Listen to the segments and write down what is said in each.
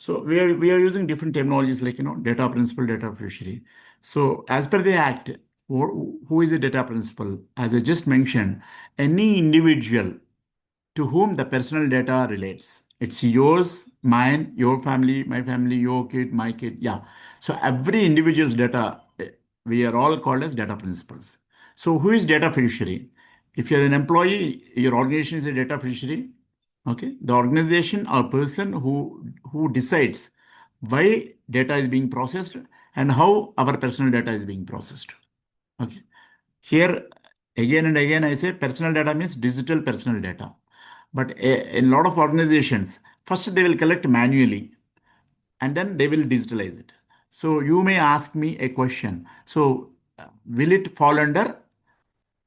So we are using different terminologies like, data principal, data fiduciary. So as per the Act, who is a data principal? As I just mentioned, any individual to whom the personal data relates. It's yours, mine, your family, my family, your kid, my kid. Yeah. So every individual's data, we are all called as data principals. So who is data fiduciary? If you're an employee, your organization is a data fiduciary. Okay. The organization or person who decides why data is being processed and how our personal data is being processed. Okay. Here, again and again, I say personal data means digital personal data. But in a lot of organizations, first they will collect manually and then they will digitalize it. So you may ask me a question. So will it fall under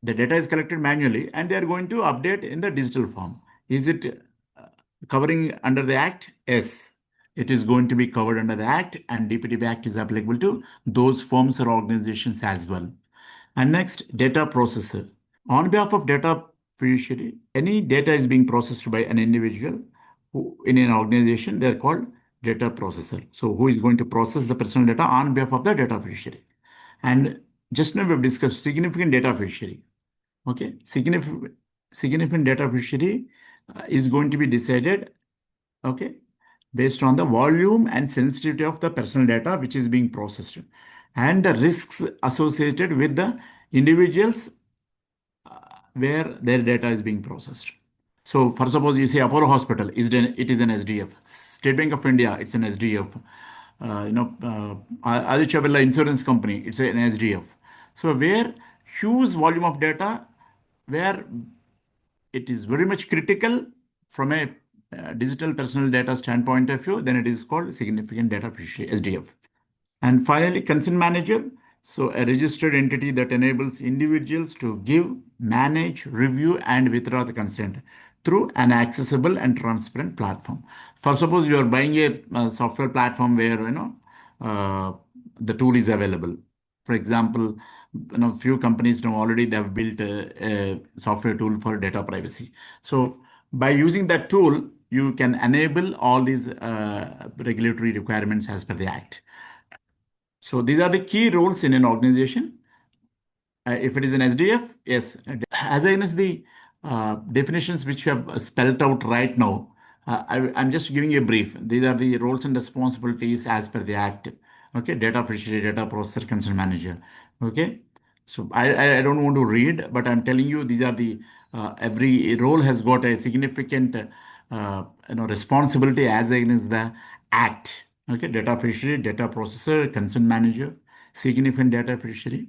the data is collected manually and they are going to update in the digital form? Is it covering under the Act? Yes. It is going to be covered under the Act, and DPDP Act is applicable to those firms or organizations as well. And next, data processor. On behalf of data fiduciary, any data is being processed by an individual who, in an organization, they're called data processor. So who is going to process the personal data on behalf of the data fiduciary? And just now we've discussed significant data fiduciary. Okay, significant data fiduciary is going to be decided, okay, based on the volume and sensitivity of the personal data which is being processed and the risks associated with the individuals where their data is being processed. So, for suppose you say Apollo Hospital, it is an SDF. State Bank of India, it's an SDF. Aditya Birla Insurance Company, it's an SDF. So, where huge volume of data, where it is very much critical from a digital personal data standpoint of view, then it is called significant data fiduciary, SDF. And finally, consent manager. So a registered entity that enables individuals to give, manage, review, and withdraw the consent through an accessible and transparent platform. For suppose you are buying a software platform where the tool is available. For example, few companies now already they have built a software tool for data privacy. So by using that tool, you can enable all these regulatory requirements as per the Act. So these are the key roles in an organization. If it is an SDF, yes, as against the definitions which you have spelled out right now, I'm just giving you a brief. These are the roles and responsibilities as per the Act. Okay, data fiduciary, data processor, consent manager. Okay, so I don't want to read, but I'm telling you these are the every role has got a significant responsibility as against the Act. Okay, data fiduciary, data processor, consent manager, significant data fiduciary.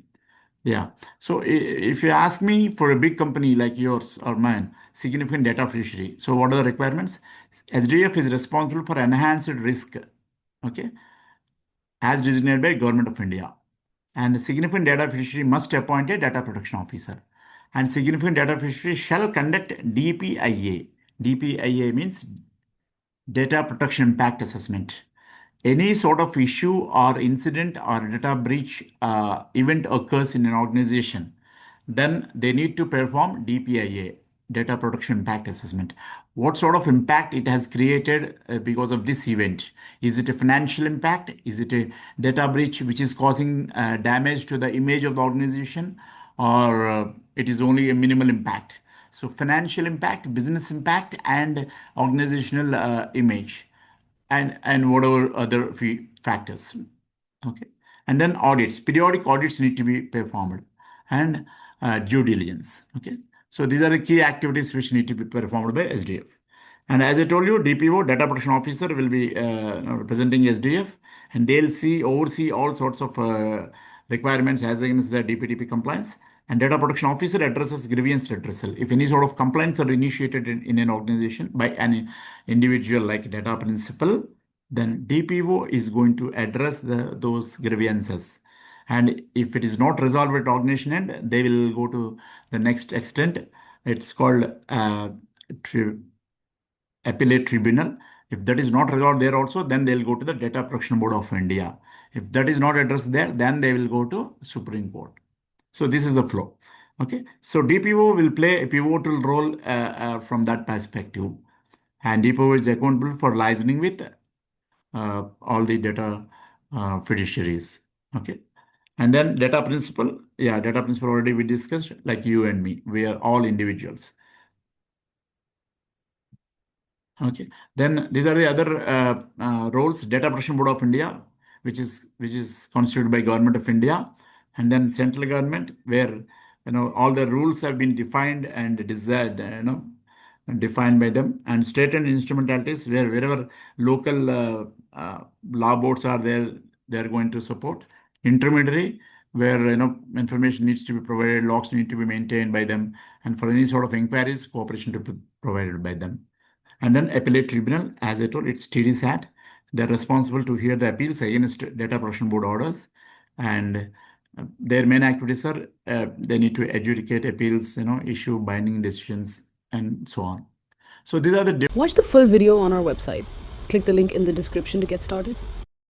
Yeah. So if you ask me for a big company like yours or mine, significant data fiduciary. So what are the requirements? SDF is responsible for enhanced risk, okay, as designated by Government of India. And the significant data fiduciary must appoint a data protection officer. And significant data fiduciary shall conduct DPIA. DPIA means data protection impact assessment. Any sort of issue or incident or data breach event occurs in an organization, then they need to perform DPIA, data protection impact assessment. What sort of impact it has created because of this event? Is it a financial impact? Is it a data breach which is causing damage to the image of the organization, or it is only a minimal impact? So financial impact, business impact, and organizational image, and whatever other factors. Okay, and then audits, periodic audits need to be performed, and due diligence. Okay, so these are the key activities which need to be performed by SDF. And as I told you, DPO, data protection officer, will be representing SDF, and they'll oversee all sorts of requirements as against the DPDP compliance. And data protection officer addresses grievance redressal. If any sort of complaints are initiated in an organization by an individual like data principal, then DPO is going to address those grievances. And if it is not resolved at organization end, they will go to the next extent. It's called appellate tribunal. If that is not resolved there also, then they'll go to the Data Protection Board of India. If that is not addressed there, then they will go to Supreme Court. So this is the flow. Okay. So DPO will play a pivotal role from that perspective. And DPO is accountable for liaising with all the data fiduciaries. Okay. And then data principal. Yeah, data principal already we discussed, like you and me. We are all individuals. Okay. Then these are the other roles: Data Protection Board of India, which is constituted by Government of India, and then central government, where all the rules have been defined and desired, defined by them, and state and instrumentalities, where wherever local law boards are there, they are going to support. Intermediary, where information needs to be provided, logs need to be maintained by them, and for any sort of inquiries, cooperation to be provided by them. And then appellate tribunal, as I told, it's TDSAT. They're responsible to hear the appeals against data protection board orders, and their main activities are they need to adjudicate appeals, issue binding decisions, and so on. So these are the Watch the full video on our website. Click the link in the description to get started.